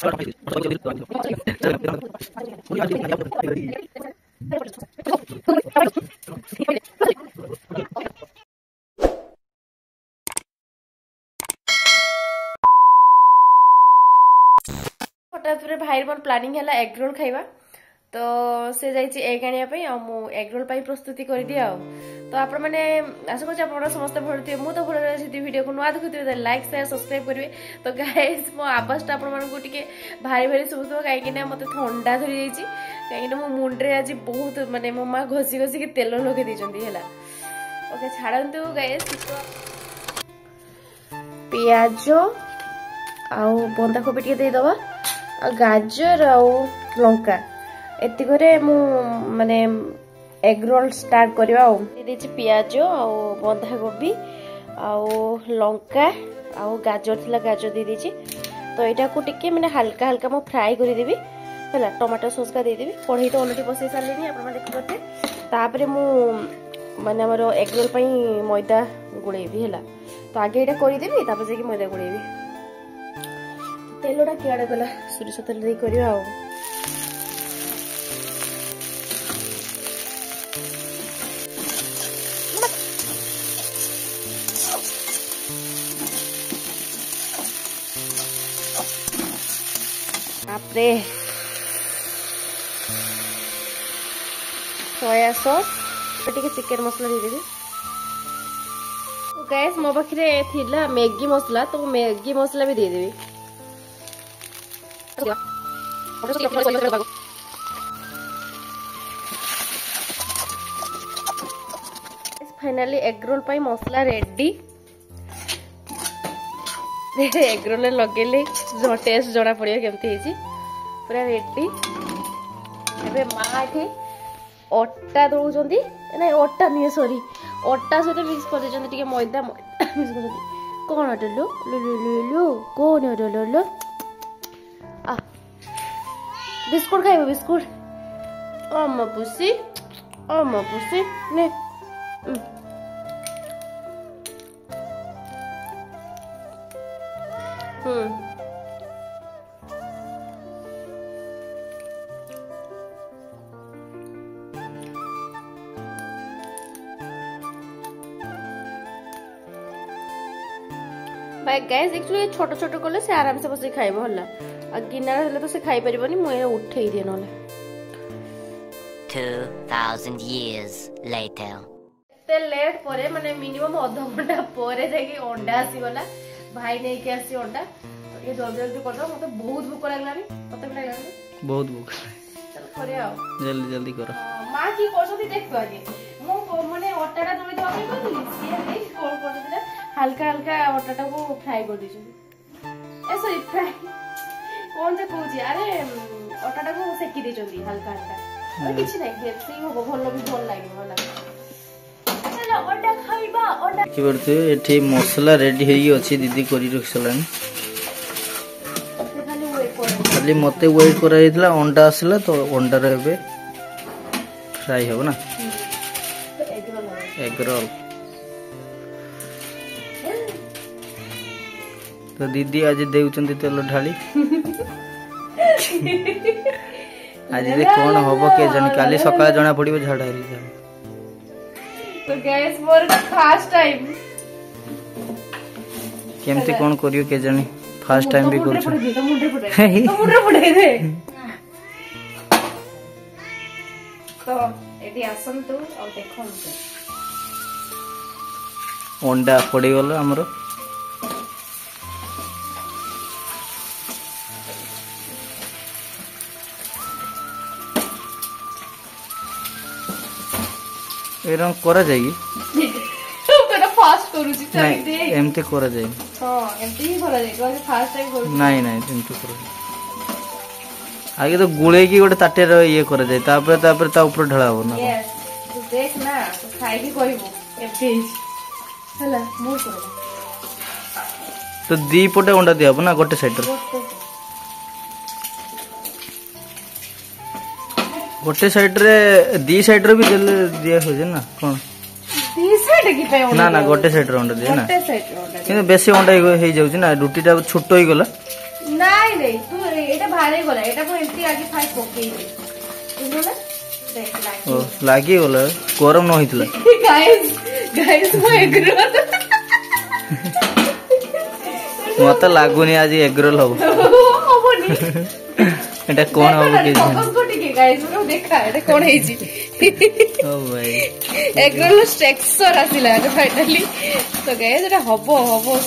हठात भाई मोर प्लानिंग है एग रोल खाइबा तो से जाइए एग आने एग रोल प्रस्तुति कर दिए तो आप आशा कर समस्त भल थे मुझे भल रही वीडियो को नुआ देखुए लाइक शेयर सब्सक्राइब करेंगे तो गाइस मो आवाज टा आपके भारी भारी शुभुव कहीं मत ठंडा धरी जाइए कहीं मो मुंडे आज बहुत माने मो माँ घसी घसी तेल लगे है ओके छाड़ू गाइस पियाज आ बंधा कोबी टे देदबा गाजर आ लंका एतिकरे मु माने एग रोल स्टार्ट करवा पियाज आ बंधा कोबी आ लंका आ गाजर थिला गाजर दे दीची तो एटा को टिके माने हल्का हल्का मो फ्राई कर देबी हला टमाटर सॉस का दे देबी कढ़ाई तो ऑलरेडी बसई सारलेनी आपण माने देखि करते तापरे मु माने हमर एग रोल पई मैदा गुळेबी हला तो आगे एटा करि देबी तापर जे कि मैदा गुळेबी तेलटा किआड़े गला सोरिष तेल दे करवा आपरे सोया सॉस टिके चिकन मसला दे देबी गैस मो पाखे थिला मैगी मसला तो मैगी मसला भी दे देबी फाइनली एग रोल पाई मसला रेडी एग रोल लगेले जो टेस्ट जना पड़ियो केमती पूरा रेडी एबे माँ एठी अटा दउचंदी ना अटा नहीं सॉरी अटा सहित मिक्स कर देचंदी टिके मैदा मिक्स कर कोन अटलो लो लो लो लो कोन अटलो लो आ बिस्कुट खाइबो बिस्कुट अम्मा पुसी ने भाई गैस एक्चुअली छोट छोट कले से आराम से बस खाइबो हल्ला आ गिनार हेले तो से खाइ परिबनी मु उठेई दे नले 2000 years later ते लेट परे माने मिनिमम आधा घंटा परे जाके अंडा आसी गला भाई नै के आसी अंडा ये जल्दी जल्दी कर दो मते बहुत भूख लागलानी पते भी लागलानी बहुत भूख चल करे आओ जल्दी जल्दी करो मां की कोसोती देखो आगे मु माने अटाटा दबे दबा के कहली से देख कोन करदिला हल्का हल्का अटाटा को फ्राई कर दीजिए ए सॉरी फ्राई कौन से कहूँ अरे अटाटा को सेकी देचंदी हल्का हल्का किछि नै हेल्थी हो भलो भी भल लागे भला चलो अंडा खाइबा अंडा कि बरते एठी मसाला रेडी हेई अछि दीदी करी रखसलानी खाली मते वेट करा हितला अंडा आसला तो अंडा रहबे फ्राई हो ना एग रोल तो दीदी आज देउचंदी तेल ढाली आज दे कोन होबो के जन काली सकाळ जना पड़िबो झाडा हेली जा तो गाइस मोर फर्स्ट टाइम केमती कोन करियो के जनी फर्स्ट टाइम भी करछ तो मुंडे पड़े दे तो एडी आसंतु और देखो अंडा पड़ी गलो हमरो एरम करा जाएगी तो मेरा फास्ट करू जी चल दे एमते करा जाए हां एमते ही करा जाए तो फास्ट टाइम करू नहीं नहीं एमते करा आगे तो गुळे की गोटे ताटे रे ये करा जाए तापर ता ऊपर ढळाबो ना यस तो देख ना तो खाई भी कहबो एमते हला मो करो तो दी पटे अंडा दियाबो ना गोटे साइड रे गोटे साइड रे दी साइड रे भी दिया हो जे ना कोन दी साइड की पे ना ना गोटे साइड रे अंडा दे ना गोटे साइड रे अंडा किंतु बेसी अंडा हे जाउ ना रुटी टा छोटो ही गला ନାଇଁ ନାଇଁ ତୁ ଏଇଟା ବାହାରି ଗଲା ଏଟା ମୁଁ ଏମିତି ଆଜି ଫାଷ୍ଟ ପକେଇବି ବୁଝିଲ ନା देख ओ लागी बोला गरम न होइतला गाइस मैं एगरोल मत लागुनी आज एगरोल होबनी एटा कोन होबो के को टिके गाइस मैं देखा एटा कोन है जी ओ भाई एगरोल टेक्सचर आसिला फाइनली तो गाइस एटा हबो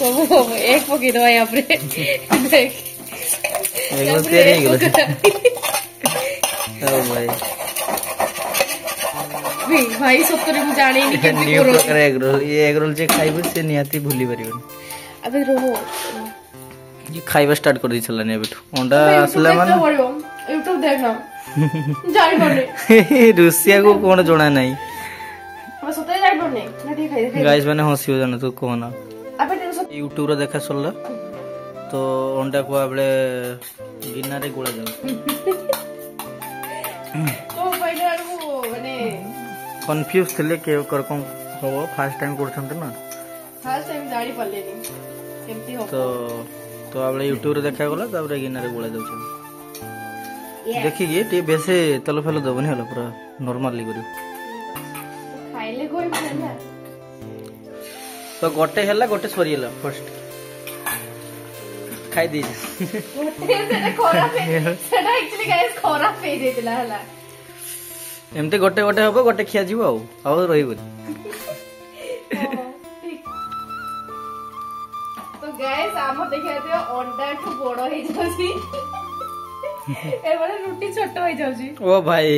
सब हबो एक पके दवा यहां पे देख एगरोल तैयार हो गया ओ भाई भाई सत्तरी मु जाने नहीं के न्यू प्रकार एगरोल ये एगरोल जे खाइबे से नियाती भूली परिबन अबे रहो ये खाइबा स्टार्ट कर दी छलानी अबेठू अंडा असला मान YouTube देखना जाई पड़ने रुसिया को कोन जोना नाही हम सत्तरी जाई पड़ने ना ठीक है गाइस माने हंसियो जाना तू कोना अबे तेरे YouTube रो देखा सल्ला तो अंडा को आबले गिन्ना रे गोळा जाऊ तो पहले वो माने कंफ्यूज थिले के करकम हो फर्स्ट टाइम करछन ना फर्स्ट टाइम जाड़ी पल्ले नी केमती हो तो आबले YouTube रे देखा गला ताबरे गिन्ना रे गोळा जाऊ देखि गे टे बेसे तल फेल दबनी हला पूरा नॉर्मली करियो खाइले कोई ना तो गोटे हला गोटे सरीला फर्स्ट खाई दी गोटे से खराब है सेटा एक्चुअली गाइस खराब पे देतिला हला एमते गोटे गोटे हबो गोटे खिया जीवो आउ रहिबो तो गाइस आम देखिया दियो अंडा ठु बड़ हे जाउसी ए बड़े रोटी छोट हो जाउसी ओ भाई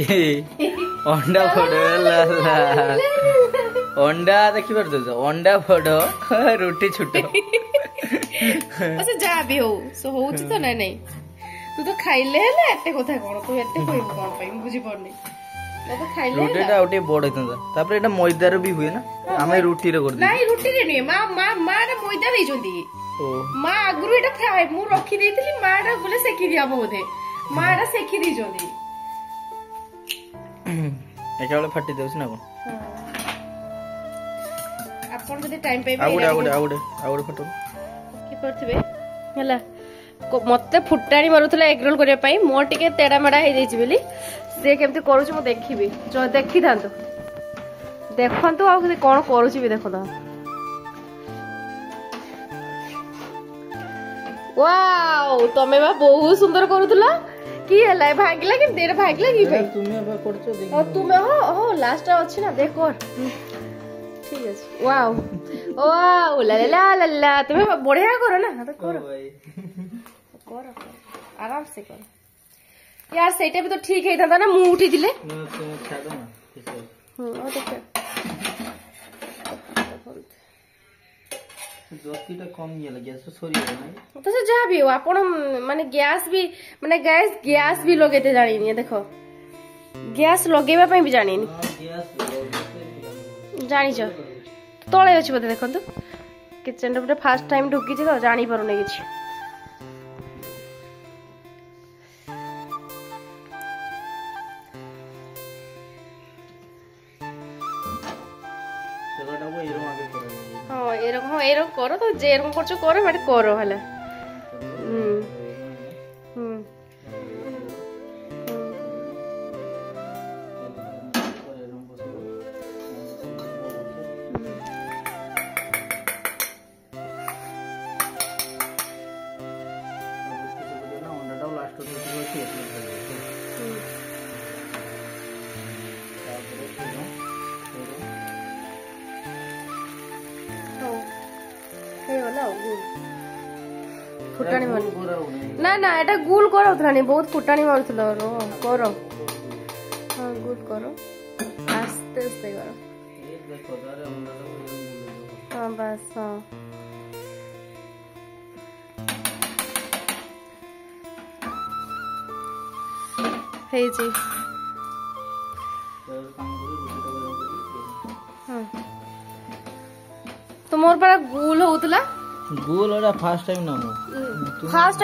अंडा बड़ ला अंडा देखि पर दो अंडा बड़ रोटी छोट अच्छा जा भी हो सो होउची तो नहीं तू तो खाइले हला एते कथा कोन तू एते कोइ कोन पई बुझी पड़नी तो खाइले रोटीटा ओटे बड़ हेतंदा तापर एटा मैदा रे भी हुए ना आमे रोटी रे कर दी नहीं रोटी रे नहीं मां रे मैदा दे जोंदी ओ मां अगरु एटा खाए मु रखी देतिली मां रे बोले सेकी दिया बोधे मां रे सेकी दी जोंदी एटा वाला फाटी देउछ ना कोन अपन जदि टाइम पे आउडे फटो की परथिबे हला मते फुटाणी मारुथला एग रोल करिया पई मोर टिके तेडा मेडा हे जाईची बेली से केमती करूछ मु देखिबी जो देखि थांतो देखंतु आ कोन करूछ भी देखो वाओ तमे बा बहुत सुंदर करूथला की हला भागला कि देर भागला की भाई तुमे बा करछो देख और तुमे हो लास्ट अछि ना देख कर ठीक है वाओ वाओ ला ला ला ला तुमे बढ़िया करो ना तो करो करो आराम से करो यार सेटा भी तो ठीक है था ना मुंह उठी दिले जोतीटा कम ये लगे सो सॉरी ना तो से जा भी हो आपण माने गैस भी लगेते जानी नहीं देखो गैस लगेबा पई भी जानी नहीं जानी छ तळे अछि बते देखंतु किचन रे फर्स्ट टाइम ढुकी छी तो जानी परो नै किछ हाँ एरकम करो तो जे एरकम करछो करो बाटे करो हला फुटाणी मार ना ना एटा गुल करौथलानी बहुत फुटाणी मारुथलो रो करो हां गुड करो आस्ते आस्ते करो हां बस हां हे जी हां तो मोर बड़ा गुल होतला गोल ओरा फर्स्ट टाइम ना मु फर्स्ट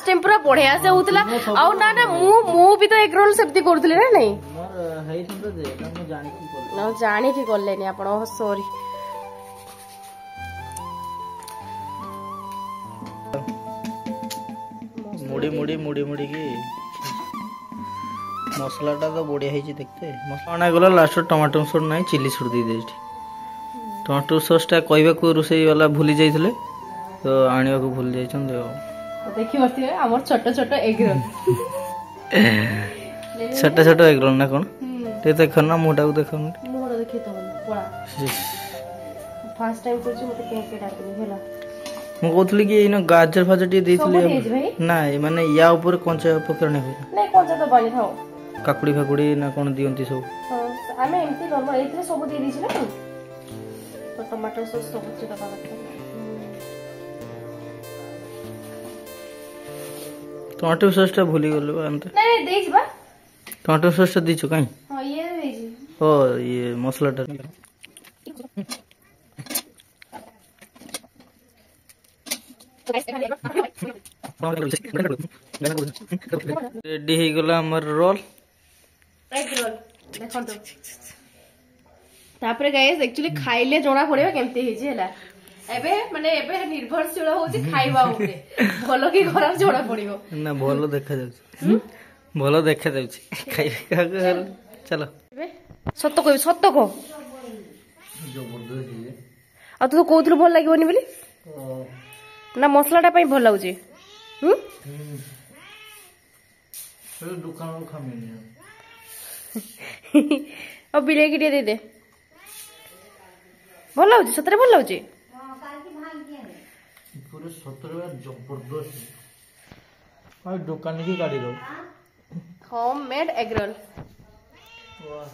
टाइम पूरा बढ़िया से होतला आ ना ना मु भी तो एग रोल सेमती करथले ना नहीं मोर हेइ सुंदर जे मु जानि की कर ना जानि की करलेनी आपण सॉरी मुड़ी मुड़ी मुड़ी मुड़ी की मसलाटा तो बढ़िया है देखते मसला गला लास्ट टमाटो सॉस ना चिली सॉस दे दे टमाटो सॉसटा कहवाक रोसई वाला भूली जाइए तो आने को भूल जाइए देखी बसती हमर छोट छोट एग रोल छोट छोट एग रोल ना कौन देख ना मुटा को देख मोर देखि तो बड़ा फर्स्ट टाइम करछु मते के के डाकनी होला मु कहथली कि इनो गाजर फाजर टी देइथली ना माने या ऊपर कंचा पकरने हो नहीं कंचा तो बानी थाओ काकुड़ी फाकुड़ी ना कोन दियंती सब हां आमे एमती नॉर्मल एतले सब दे दिछि ना तो टमाटो सॉस सब कुछ दबा रखा टमाटो सॉस टा भूली गलो अंत नहीं देइछ बा टमाटो सॉस टा दिछु काई हां ये देइछि ओ ये मसला टा रेडी हे गला हमर रोल एग रोल देखन तो तापरे गाइस एक्चुअली खाइले जोना पड़ेबा केमते हेजी हला एबे माने एबे निर्भरशील होची खाइबा ऊपर भलो की खराब जोना पड़िबो ना भलो देखा जाउची भलो देखा जाउची खाइबा चलो एबे सत्त को जबरदस्त है आ तू कोथुल भल लागिबोनी बोली ना मसलाटा पई भल लागुची दुकान को खामी अब बिले की दे दे भल लागुची सतरे भल लागुची पूरे 17 जबरदस्त और दुकान की गाड़ी दो होम मेड एग रोल वाह